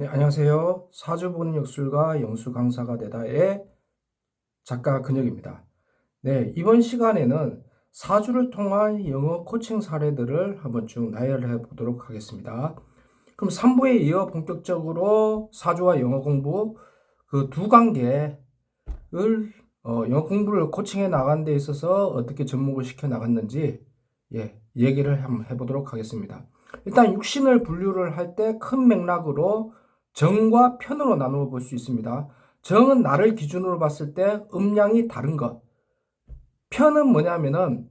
네, 안녕하세요. 사주 보는 역술가 영수 강사가 되다의 작가 근혁입니다. 네, 이번 시간에는 사주를 통한 영어 코칭 사례들을 한번 쭉 나열해 보도록 하겠습니다. 그럼 3부에 이어 본격적으로 사주와 영어 공부 그 두 관계를 영어 공부를 코칭해 나가는 데 있어서 어떻게 접목을 시켜 나갔는지 얘기를 한번 해보도록 하겠습니다. 일단 육신을 분류를 할 때 큰 맥락으로 정과 편으로 나누어 볼 수 있습니다. 정은 나를 기준으로 봤을 때 음량이 다른 것. 편은 뭐냐면은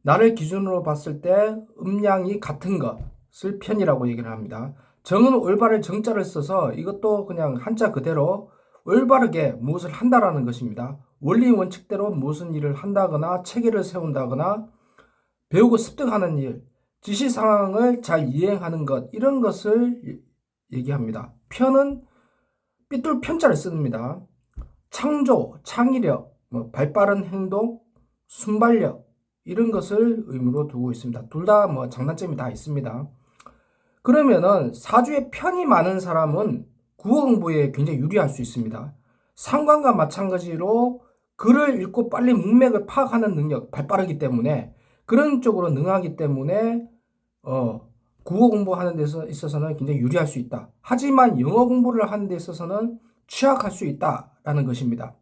나를 기준으로 봤을 때 음량이 같은 것을 편이라고 얘기를 합니다. 정은 올바른 정자를 써서 이것도 그냥 한자 그대로 올바르게 무엇을 한다라는 것입니다. 원리 원칙대로 무슨 일을 한다거나 체계를 세운다거나 배우고 습득하는 일, 지시 상황을 잘 이행하는 것, 이런 것을 얘기합니다. 편은 삐뚤 편자를 씁니다. 창조, 창의력, 발빠른 행동, 순발력, 이런 것을 의미로 두고 있습니다. 둘 다 장단점이 다 있습니다. 그러면은 사주에 편이 많은 사람은 국어 공부에 굉장히 유리할 수 있습니다. 상관과 마찬가지로 글을 읽고 빨리 문맥을 파악하는 능력, 발빠르기 때문에 그런 쪽으로 능하기 때문에 국어 공부하는 데 있어서는 굉장히 유리할 수 있다. 하지만 영어 공부를 하는 데 있어서는 취약할 수 있다라는 것입니다.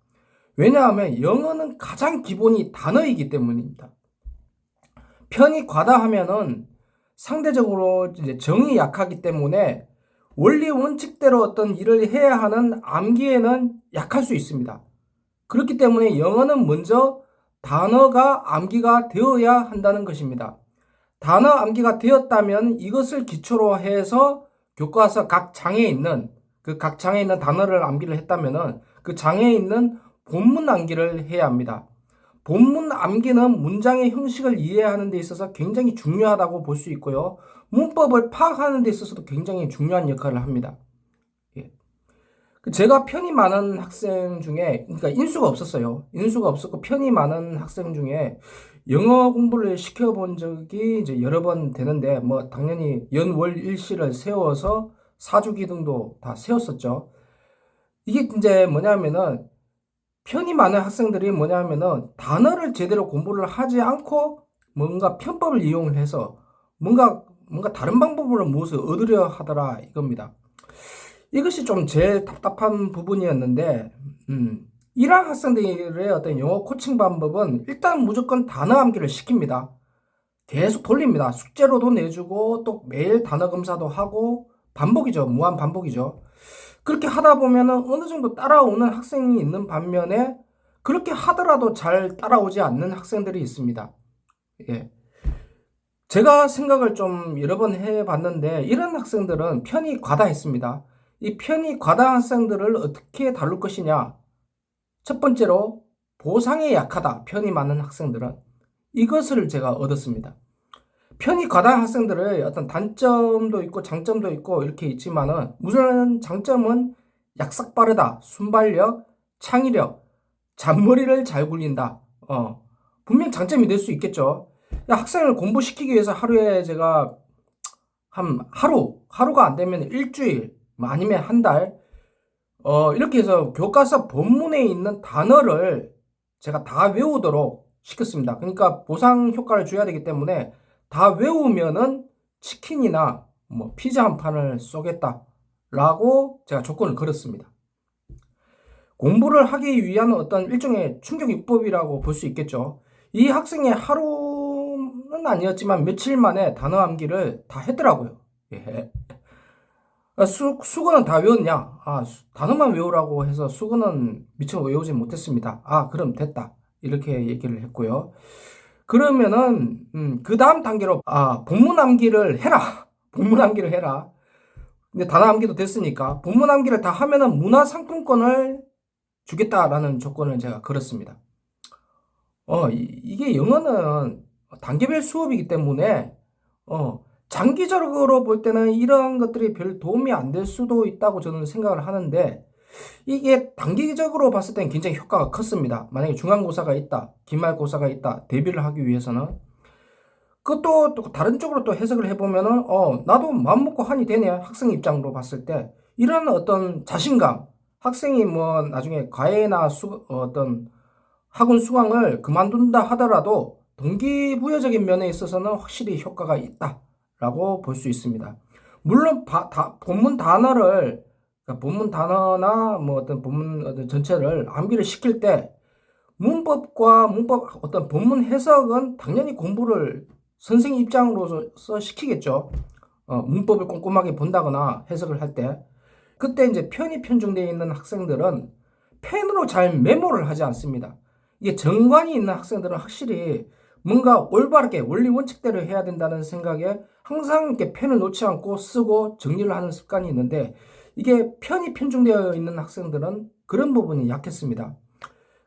왜냐하면 영어는 가장 기본이 단어이기 때문입니다. 편이 과다하면은 상대적으로 이제 정이 약하기 때문에 원리 원칙대로 어떤 일을 해야 하는 암기에는 약할 수 있습니다. 그렇기 때문에 영어는 먼저 단어가 암기가 되어야 한다는 것입니다. 단어 암기가 되었다면 이것을 기초로 해서 교과서 각 장에 있는 각 장에 있는 단어를 암기를 했다면은 그 장에 있는 본문 암기를 해야 합니다. 본문 암기는 문장의 형식을 이해하는 데 있어서 굉장히 중요하다고 볼 수 있고요. 문법을 파악하는 데 있어서도 굉장히 중요한 역할을 합니다. 예. 제가 편이 많은 학생 중에, 그러니까 인수가 없었어요. 인수가 없었고 편이 많은 학생 중에 영어 공부를 시켜본 적이 이제 여러 번 되는데, 당연히 연월 일시를 세워서 사주기 등도 다 세웠었죠. 이게 이제 뭐냐면은 편이 많은 학생들이 뭐냐면은 단어를 제대로 공부를 하지 않고 뭔가 편법을 이용을 해서 뭔가 다른 방법으로 무엇을 얻으려 하더라 이겁니다. 이것이 좀 제일 답답한 부분이었는데, 이러한 학생들의 어떤 영어 코칭 방법은 일단 무조건 단어 암기를 시킵니다. 계속 돌립니다. 숙제로도 내주고 또 매일 단어 검사도 하고 반복이죠. 무한 반복이죠. 그렇게 하다 보면은 어느 정도 따라오는 학생이 있는 반면에 그렇게 하더라도 잘 따라오지 않는 학생들이 있습니다. 예. 제가 생각을 좀 여러 번 해봤는데 이런 학생들은 편이 과다했습니다. 이 편이 과다한 학생들을 어떻게 다룰 것이냐. 첫 번째로 보상에 약하다. 편이 많은 학생들은. 이것을 제가 얻었습니다. 편이 과다한 학생들의 어떤 단점도 있고 장점도 있고 이렇게 있지만은 우선 장점은 약삭 빠르다, 순발력, 창의력, 잔머리를 잘 굴린다. 분명 장점이 될 수 있겠죠. 학생을 공부시키기 위해서 하루에 제가 하루가 안 되면 일주일, 아니면 한 달, 이렇게 해서 교과서 본문에 있는 단어를 제가 다 외우도록 시켰습니다. 그러니까 보상 효과를 줘야 되기 때문에 다 외우면은 치킨이나 피자 한 판을 쏘겠다라고 제가 조건을 걸었습니다. 공부를 하기 위한 어떤 일종의 충격요법이라고 볼 수 있겠죠. 이 학생이 하루는 아니었지만 며칠 만에 단어 암기를 다 했더라고요. 예. 수거는 다 외웠냐? 단어만 외우라고 해서 수거는 미처 외우지 못했습니다. 그럼 됐다. 이렇게 얘기를 했고요. 그러면은, 그 다음 단계로, 본문 암기를 해라. 본문 암기를 해라. 근데 단어 암기도 됐으니까, 본문 암기를 다 하면은 문화상품권을 주겠다라는 조건을 제가 걸었습니다. 이게 영어는 단계별 수업이기 때문에, 장기적으로 볼 때는 이런 것들이 별 도움이 안 될 수도 있다고 저는 생각을 하는데, 이게 단기적으로 봤을 때는 굉장히 효과가 컸습니다. 만약에 중간고사가 있다, 기말고사가 있다, 대비를 하기 위해서는. 그것도 또 다른 쪽으로 또 해석을 해보면은, 나도 마음 먹고 한이 되네. 학생 입장으로 봤을 때. 이런 어떤 자신감, 학생이 뭐 나중에 과외나 어떤 학원 수강을 그만둔다 하더라도 동기부여적인 면에 있어서는 확실히 효과가 있다라고 볼 수 있습니다. 물론 본문 단어를 그러니까 본문 단어나 뭐 어떤 본문 어떤 전체를 암기를 시킬 때 문법과 문법 어떤 본문 해석은 당연히 공부를 선생님 입장으로서 시키겠죠. 문법을 꼼꼼하게 본다거나 해석을 할 때. 그때 이제 편이 편중되어 있는 학생들은 펜으로 잘 메모를 하지 않습니다. 이게 정관이 있는 학생들은 확실히 뭔가 올바르게 원리 원칙대로 해야 된다는 생각에 항상 이렇게 펜을 놓지 않고 쓰고 정리를 하는 습관이 있는데 이게 편이 편중되어 있는 학생들은 그런 부분이 약했습니다.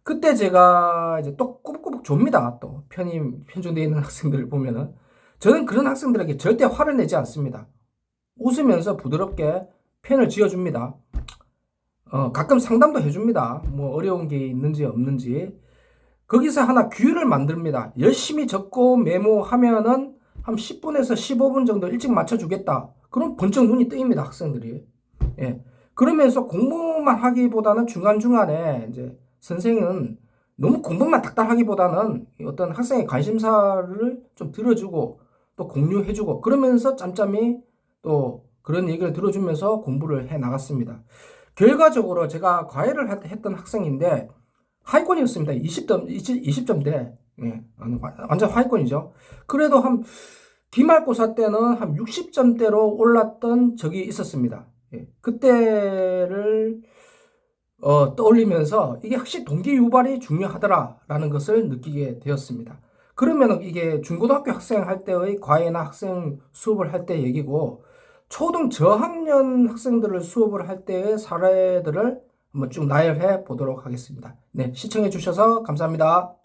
그때 제가 이제 또 꼬북꼬북 줍니다. 또 편이 편중되어 있는 학생들을 보면은 저는 그런 학생들에게 절대 화를 내지 않습니다. 웃으면서 부드럽게 펜을 쥐어줍니다. 가끔 상담도 해줍니다. 뭐 어려운 게 있는지 없는지. 거기서 하나 규율을 만듭니다. 열심히 적고 메모하면은 한 10분에서 15분 정도 일찍 맞춰주겠다. 그럼 번쩍 눈이 뜨입니다, 학생들이. 예. 그러면서 공부만 하기보다는 중간중간에 이제 선생은 너무 공부만 딱딱 하기보다는 어떤 학생의 관심사를 좀 들어주고 또 공유해주고 그러면서 짬짬이 또 그런 얘기를 들어주면서 공부를 해 나갔습니다. 결과적으로 제가 과외를 했던 학생인데 하위권이었습니다. 20점대. 예, 완전 하위권이죠. 그래도 한 기말고사 때는 한 60점대로 올랐던 적이 있었습니다. 예, 그때를 떠올리면서 이게 확실히 동기 유발이 중요하더라라는 것을 느끼게 되었습니다. 그러면 이게 중고등학교 학생 할 때의 과외나 학생 수업을 할 때 얘기고 초등 저학년 학생들을 수업을 할 때의 사례들을 한번 쭉 나열해 보도록 하겠습니다. 네, 시청해 주셔서 감사합니다.